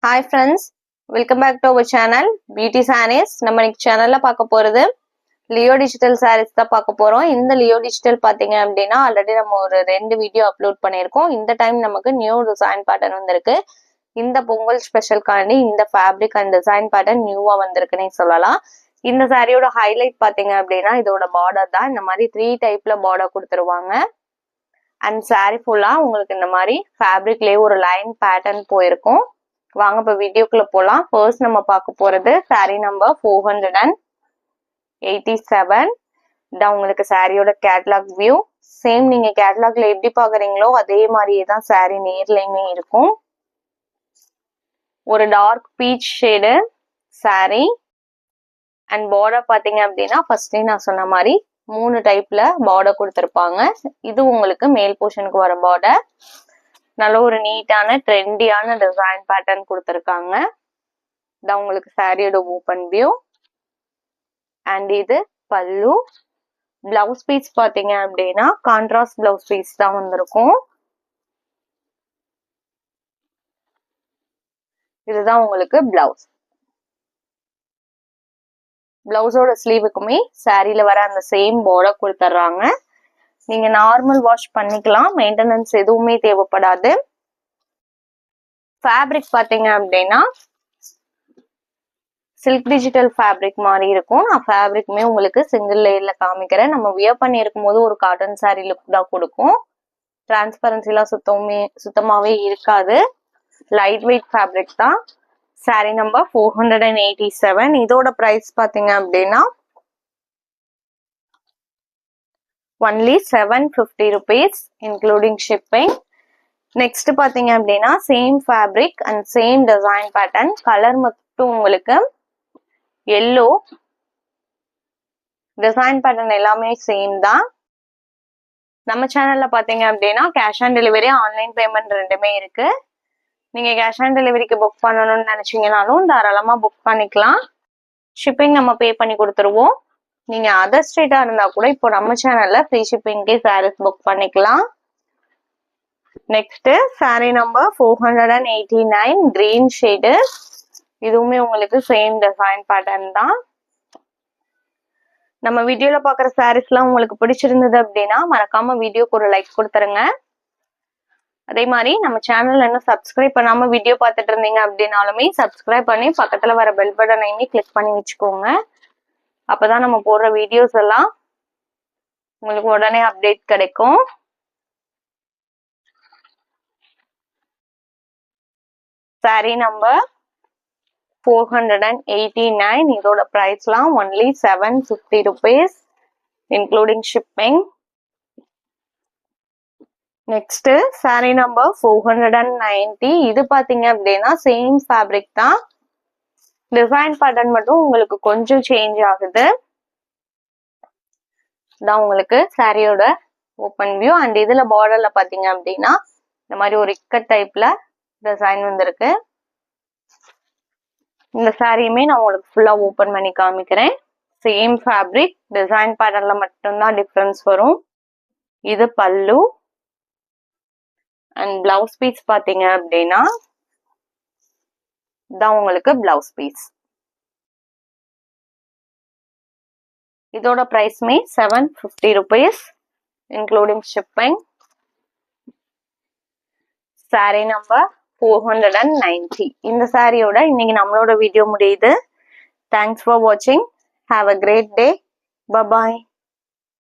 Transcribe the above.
Hi friends, welcome back to our channel Beauty Sarees. நம்ம இன்னைக்கு சேனல்ல பார்க்க போறது லியோ டிஜிட்டல் sarees தான் பார்க்க போறோம். இந்த லியோ டிஜிட்டல் பாத்தீங்க அப்படின்னா ஆல்ரெடி நம்ம ஒரு 2 வீடியோ அப்லோட் பண்ணியிருக்கோம். இந்த டைம் நமக்கு நியூ டிசைன் பேட்டர்ன் வந்திருக்கு. இந்த பொங்கல் ஸ்பெஷல்காண்டி இந்த ஃபேப்ரிக் அண்ட் டிசைன் பேட்டர்ன் நியூவா வந்திருக்குன்னே சொல்லலாம். இந்த சாரியோட ஹைலைட் பாத்தீங்க அப்படின்னா இதோட பார்டர் தான். இந்த மாதிரி 3 டைப்ல பார்டர் கொடுத்துருவாங்க. அண்ட் சாரி ஃபுல்லா உங்களுக்கு இந்த மாதிரி ஃபேப்ரிக்லயே ஒரு லைன் பேட்டர்ன் போயிருக்கும். வாங்க இப்ப வீடியோக்குள்ள போலாம். ஃபர்ஸ்ட் நம்ம பார்க்க போறது சாரி நம்பர் 487. இதான் உங்களுக்கு சாரியோட கேட்டலாக் வியூ. சேம் நீங்க கேட்டலாக்ல எப்படி பாக்குறீங்களோ அதே மாதிரியே தான் சாரி நேர்லயுமே இருக்கும். ஒரு dark peach shade sari and border பாத்தீங்க அப்படின்னா ஃபர்ஸ்டே நான் சொன்ன மாதிரி 3 டைப்ல பார்டர் கொடுத்துருப்பாங்க. இது உங்களுக்கு மேல் போர்ஷனுக்கு வர பார்டர். நல்ல ஒரு நீட்டான ட்ரெண்டியான டிசைன் பேட்டர்ன் கொடுத்துருக்காங்க. இதான் உங்களுக்கு சாரியோட ஓப்பன் வியூ. அண்ட் இது பல்லு. பிளவுஸ் பீஸ் பாத்தீங்க அப்படின்னா கான்ட்ராஸ்ட் பிளவுஸ் பீஸ் தான் வந்திருக்கும். இதுதான் உங்களுக்கு பிளவுஸ். பிளவுஸோட ஸ்லீவுக்குமே சாரியில வர அந்த சேம் பார்டர் கொடுத்துட்றாங்க. நீங்க நார்மல் வாஷ் பண்ணிக்கலாம், மெயின்டெனன்ஸ் எதுவுமே தேவைப்படாது. ஃபேப்ரிக் பாத்தீங்க அப்படின்னா சில்க் டிஜிட்டல் ஃபேப்ரிக் மாதிரி இருக்கும். நான் ஃபேப்ரிக்குமே உங்களுக்கு சிங்கிள் லேயர்ல காமிக்கிறேன். நம்ம வியர் பண்ணி இருக்கும் போது ஒரு காட்டன் சாரி லுக் தான் கொடுக்கும். டிரான்ஸ்பரன்சிலாம் சுத்தமாவே இருக்காது. லைட் வெயிட் ஃபேப்ரிக் தான். Sorry number 487. இதோட பிரைஸ் பாத்தீங்க அப்படின்னா only 750 rupees including shipping. Next பாத்தீங்க அப்படின்னா same fabric and same design pattern. Colour மட்டும் உங்களுக்கு எல்லோ. டிசைன் பேட்டர்ன் எல்லாமே சேம் தான். நம்ம சேனல்ல பாத்தீங்க அப்படின்னா cash on delivery, online payment ரெண்டுமே இருக்கு. நீங்க கேஷ் ஆன் டெலிவரிக்கு புக் பண்ணணும்னு நினைச்சீங்கனாலும் தாராளமா புக் பண்ணிக்கலாம். ஷிப்பிங் நம்ம பே பண்ணி கொடுத்துருவோம். நீங்க அதர் ஸ்டேட்டா இருந்தா கூட இப்போ நம்ம சேனல்ல ஃப்ரீ ஷிப்பிங்கே சாரீஸ் புக் பண்ணிக்கலாம். Next sorry number 489 green shade. இதுவுமே உங்களுக்கு சேம் டிசைன் பேட்டர்ன் தான். நம்ம வீடியோல பாக்குற சாரீஸ்லாம் உங்களுக்கு பிடிச்சிருந்தது அப்படின்னா மறக்காம வீடியோக்கு ஒரு லைக் கொடுத்துருங்க. அதே மாதிரி நம்ம சேனல்ல இன்னும் சப்ஸ்கிரைப் பண்ணாம வீடியோ பார்த்துட்டு இருந்தீங்க அப்படின்னாலுமே சப்ஸ்கிரைப் பண்ணி பக்கத்துல வர பெல் பட்டனையுமே கிளிக் பண்ணி வச்சுக்கோங்க. அப்பதான் நம்ம போடுற வீடியோஸ் எல்லாம் உங்களுக்கு உடனே அப்டேட் கிடைக்கும். Sorry number 489. இதோட பிரைஸ்லாம் only 750 rupees including shipping. Next sorry number 490. இது பாத்தீங்க அப்படின்னா சேம் ஃபேப்ரிக் தான். டிசைன் பேட்டர்ன் மட்டும் உங்களுக்கு கொஞ்சம் சேஞ்ச் ஆகுது. இதான் உங்களுக்கு சாரியோட ஓப்பன் வியூ. அண்ட் இதுல பார்டர்ல பாத்தீங்க அப்படின்னா இந்த மாதிரி ஒரு இக்கட் டைப்ல டிசைன் வந்திருக்கு. இந்த சாரியுமே நான் உங்களுக்கு ஃபுல்லா ஓபன் பண்ணி காமிக்கிறேன். சேம் ஃபேப்ரிக், டிசைன் பேட்டர்ன்ல மட்டும்தான் டிஃபரன்ஸ் வரும். இது பல்லு. அண்ட் பிளவுஸ் பீஸ் பாத்தீங்க அப்படின்னா இதான் உங்களுக்கு பிளவுஸ் பீஸ். இதோட பிரைஸ்மே 750 rupees including shipping. Sari number 490. இந்த சாரியோட இன்னைக்கு நம்மளோட வீடியோ முடியுது. தேங்க்ஸ் ஃபார் வாட்சிங். Have a great day. Bye bye.